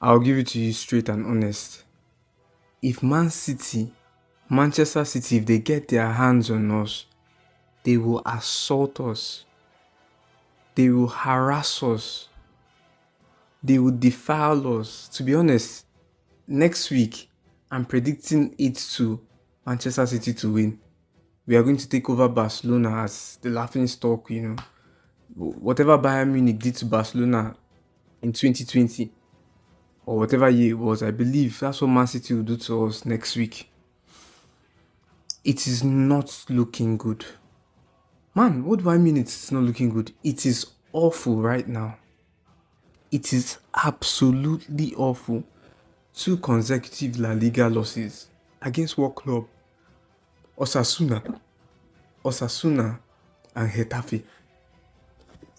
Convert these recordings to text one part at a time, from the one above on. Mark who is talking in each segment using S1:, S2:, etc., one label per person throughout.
S1: I'll give it to you straight and honest. If Manchester City, if they get their hands on us, they will assault us. They will harass us. They will defile us. To be honest, next week, I'm predicting it to Manchester City to win. We are going to take over Barcelona as the laughing stock, Whatever Bayern Munich did to Barcelona in 2020, or whatever year it was, I believe that's what Man City will do to us next week. It is not looking good. Man, what do I mean it's not looking good? It is awful right now. It is absolutely awful. 2 consecutive La Liga losses. Against what club? Osasuna and Getafe.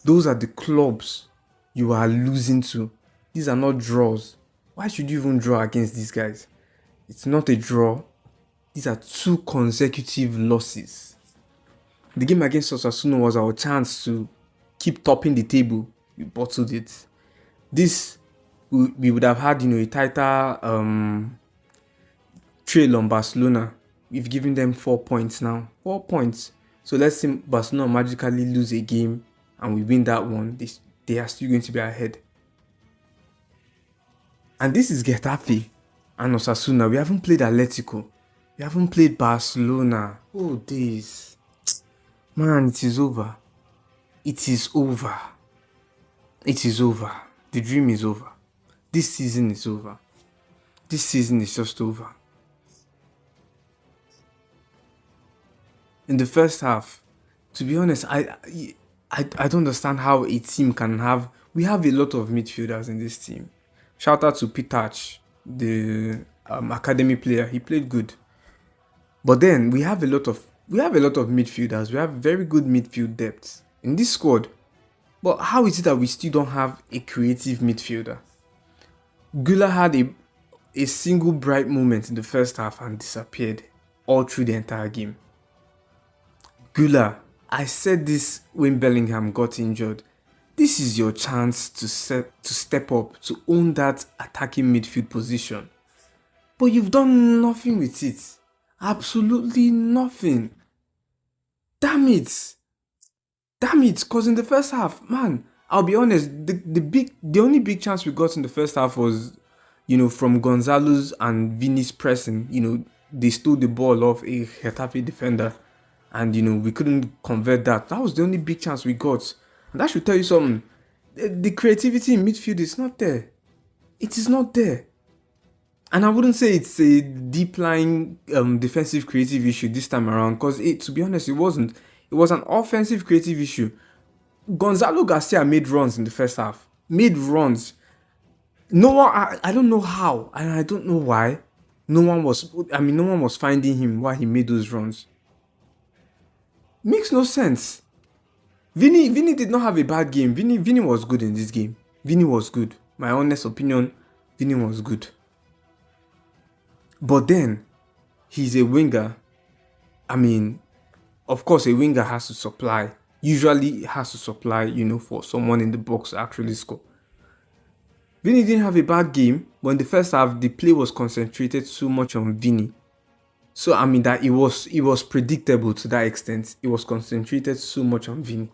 S1: Those are the clubs you are losing to. These are not draws. Why should you even draw against these guys? It's not a draw. These are 2 consecutive losses. The game against Osasuna was our chance to keep topping the table. We bottled it. This, we would have had, a tighter trail on Barcelona. We've given them 4 points now. 4 points. So let's say Barcelona magically lose a game and we win that one. They are still going to be ahead. And this is Getafe and Osasuna. We haven't played Atletico. We haven't played Barcelona. Oh, days. Man, it is over. It is over. It is over. The dream is over. This season is over. This season is just over. In the first half, to be honest, I don't understand how a team can have... We have a lot of midfielders in this team. Shout out to Pitach, the academy player. He played good. But then we have a lot of midfielders. We have very good midfield depth in this squad. But how is it that we still don't have a creative midfielder? Güler had a single bright moment in the first half and disappeared all through the entire game. Güler, I said this when Bellingham got injured. This is your chance to step up, to own that attacking midfield position. But you've done nothing with it. Absolutely nothing. Damn it. Because in the first half, man, I'll be honest, the only big chance we got in the first half was, from Gonzalo's and Vini's pressing. They stole the ball off a Getafe defender. And, we couldn't convert that. That was the only big chance we got. And that should tell you something. The creativity in midfield is not there. It is not there. And I wouldn't say it's a deep-lying defensive creative issue this time around. Because, to be honest, it wasn't. It was an offensive creative issue. Gonzalo Garcia made runs in the first half. Made runs. No one, I don't know how. And I don't know why. No one was finding him while he made those runs. Makes no sense. Vini did not have a bad game. Vini was good in this game. Vini was good. My honest opinion, Vini was good. But then, he's a winger. Of course, a winger has to supply. Usually has to supply, for someone in the box to actually score. Vini didn't have a bad game, but in the first half, the play was concentrated so much on Vini. So, that it was predictable to that extent. It was concentrated so much on Vini.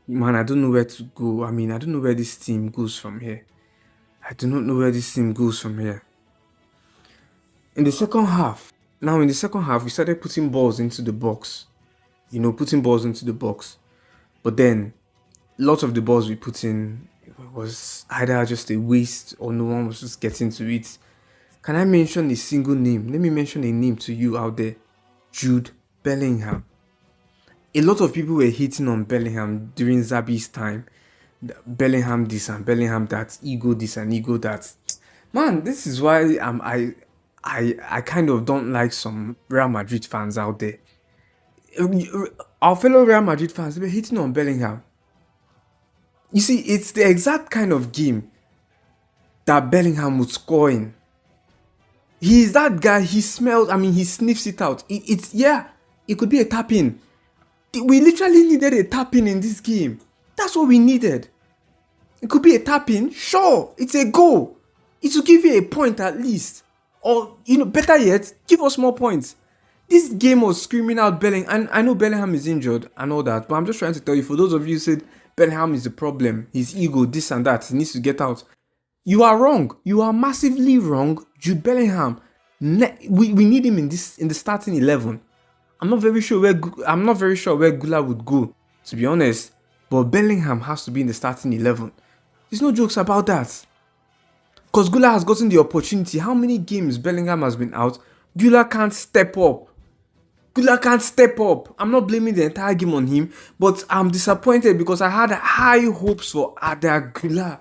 S1: Man, I don't know where to go. I don't know where this team goes from here. I do not know where this team goes from here. In the second half, we started putting balls into the box. But then, lots of the balls we put in was either just a waste or no one was just getting to it. Can I mention a single name? Let me mention a name to you out there. Jude Bellingham. A lot of people were hating on Bellingham during Zabi's time. Bellingham this and Bellingham that, ego this and ego that. Man, this is why I kind of don't like some Real Madrid fans out there. Our fellow Real Madrid fans, they were hating on Bellingham. You see, it's the exact kind of game that Bellingham would score in. He is that guy, he smells, he sniffs it out. It could be a tap-in. We literally needed a tap-in this game. That's what we needed. It could be a tap-in. Sure, it's a goal. It will give you a point at least. Or, better yet, give us more points. This game was screaming out Bellingham. And I know Bellingham is injured and all that, but I'm just trying to tell you, for those of you who said Bellingham is the problem, his ego, this and that, he needs to get out. You are wrong. You are massively wrong. Jude Bellingham, we need him in the starting 11. I'm not very sure where Gula would go, to be honest. But Bellingham has to be in the starting 11. There's no jokes about that. Because Gula has gotten the opportunity. How many games Bellingham has been out? Gula can't step up. I'm not blaming the entire game on him, but I'm disappointed because I had high hopes for Ada Gula.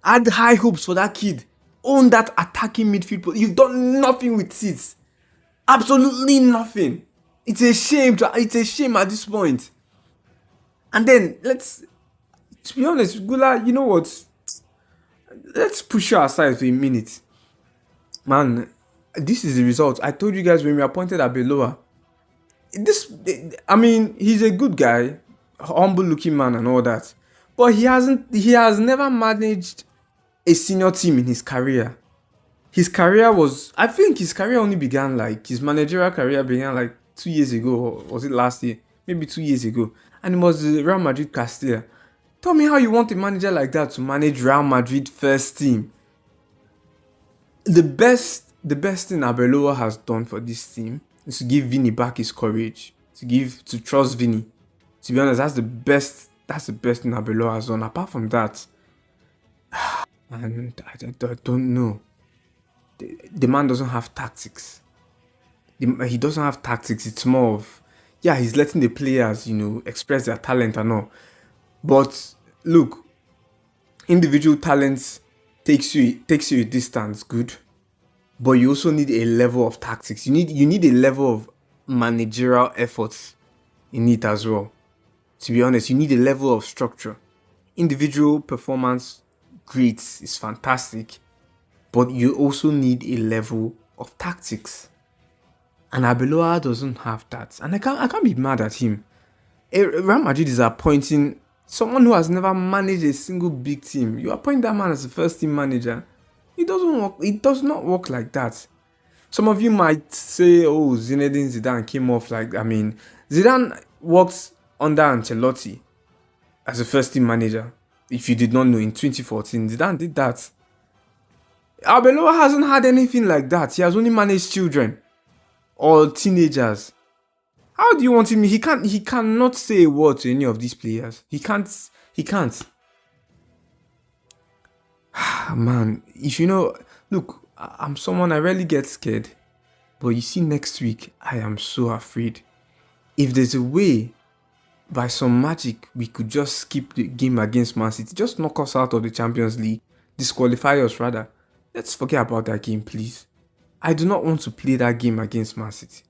S1: I had high hopes for that kid. Own that attacking midfield. You've done nothing with it. Absolutely nothing. It's a shame at this point. And then to be honest, Gula, you know what? Let's push her aside for a minute. Man, this is the result. I told you guys when we appointed Abeloa. He's a good guy, humble looking man and all that. But he has never managed a senior team in his career. His career only began his managerial career began 2 years ago, or was it last year? Maybe 2 years ago. And it was the Real Madrid Castilla. Tell me how you want a manager like that to manage Real Madrid first team. The best thing Abeloa has done for this team is to give Vinny back his courage. To trust Vinny. To be honest, that's the best thing Abeloa has done. Apart from that, and I don't know. The man doesn't have tactics. He doesn't have tactics. It's more of, he's letting the players, express their talent and all. But look, individual talents takes you a distance, good. But you also need a level of tactics. You need a level of managerial efforts in it as well. To be honest, you need a level of structure. Individual performance, great, is fantastic. But you also need a level of tactics. And Abeloa doesn't have that. And I can't be mad at him. Real Madrid is appointing someone who has never managed a single big team. You appoint that man as a first team manager. It does not work like that. Some of you might say, oh, Zinedine Zidane came off Zidane worked under Ancelotti as a first team manager. If you did not know, in 2014, Zidane did that. Abeloa hasn't had anything like that. He has only managed children or teenagers. How do you want him? He cannot say a word to any of these players. He can't. Man, look, I'm someone, I rarely get scared. But you see, next week, I am so afraid. If there's a way, by some magic, we could just skip the game against Man City, just knock us out of the Champions League, disqualify us rather, let's forget about that game, please. I do not want to play that game against Man City.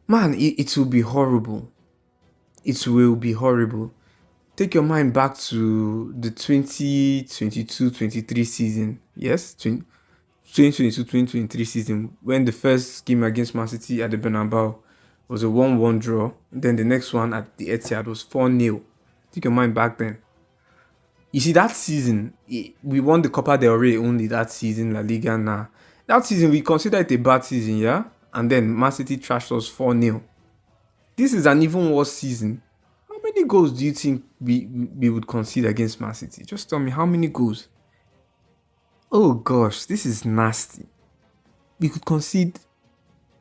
S1: Man, it will be horrible. It will be horrible. Take your mind back to the 2022-23 season. Yes, 2022-2023 season, when the first game against Man City at the Bernabeu was a 1-1 draw. Then the next one at the Etihad was 4-0. Take your mind back then. You see, that season, we won the Copa del Rey only that season, La Liga now. That season, we consider it a bad season, yeah? And then Man City trashed us 4-0. This is an even worse season. How many goals do you think we would concede against Man City? Just tell me, how many goals? Oh gosh, this is nasty. We could concede,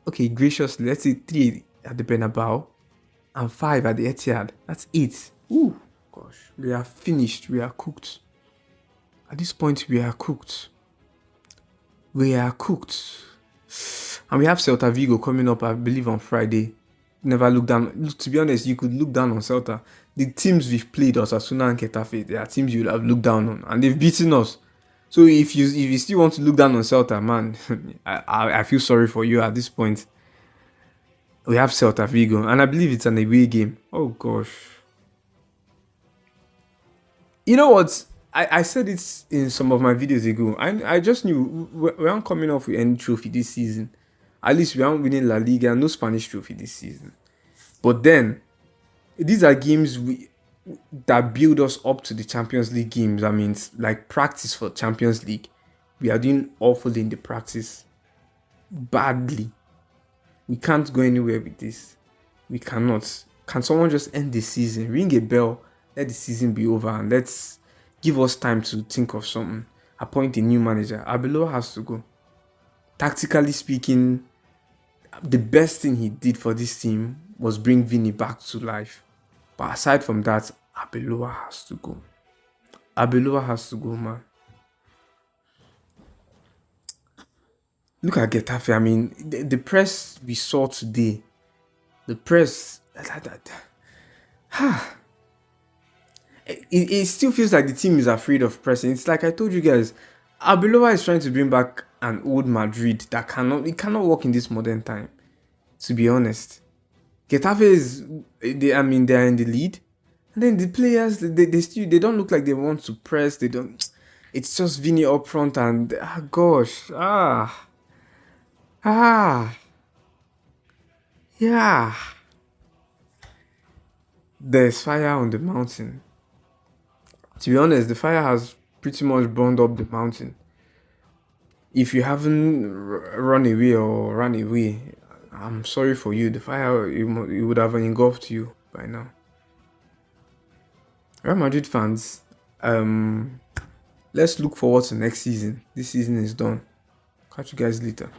S1: okay, graciously, let's say 3 at the Bernabeu and 5 at the Etihad. That's 8. Ooh, gosh, we are finished. We are cooked. At this point, we are cooked. We are cooked. And we have Celta Vigo coming up, I believe, on Friday. Never look down. To be honest, you could look down on Celta. The teams we've played, Osasuna and Getafe, they are teams you would have looked down on. And they've beaten us. So if you still want to look down on Celta, man, I feel sorry for you at this point. We have Celta Vigo, and I believe it's an away game. Oh gosh. You know what? I said it in some of my videos ago. I just knew we aren't coming off with any trophy this season. At least we aren't winning La Liga, no Spanish trophy this season. But then, these are games that build us up to the Champions League games. I mean, it's like practice for Champions League. We are doing awful in the practice. Badly. We can't go anywhere with this. We cannot. Can someone just end the season? Ring a bell. Let the season be over and let's give us time to think of something. Appoint a new manager. Arbeloa has to go. Tactically speaking, the best thing he did for this team was bring Vinny back to life. But aside from that, Arbeloa has to go. Arbeloa has to go, man. Look at Getafe. I mean, the press we saw today, the press, it still feels like the team is afraid of pressing. It's like I told you guys, Arbeloa is trying to bring back an old Madrid that cannot work in this modern time. To be honest, Getafe is, they're in the lead, and then the players they don't look like they want to press. They don't. It's just Vinny up front and yeah. There's fire on the mountain. To be honest, the fire has pretty much burned up the mountain. If you haven't run away or ran away, I'm sorry for you. The fire it would have engulfed you by now. Real Madrid fans, let's look forward to next season. This season is done. Catch you guys later.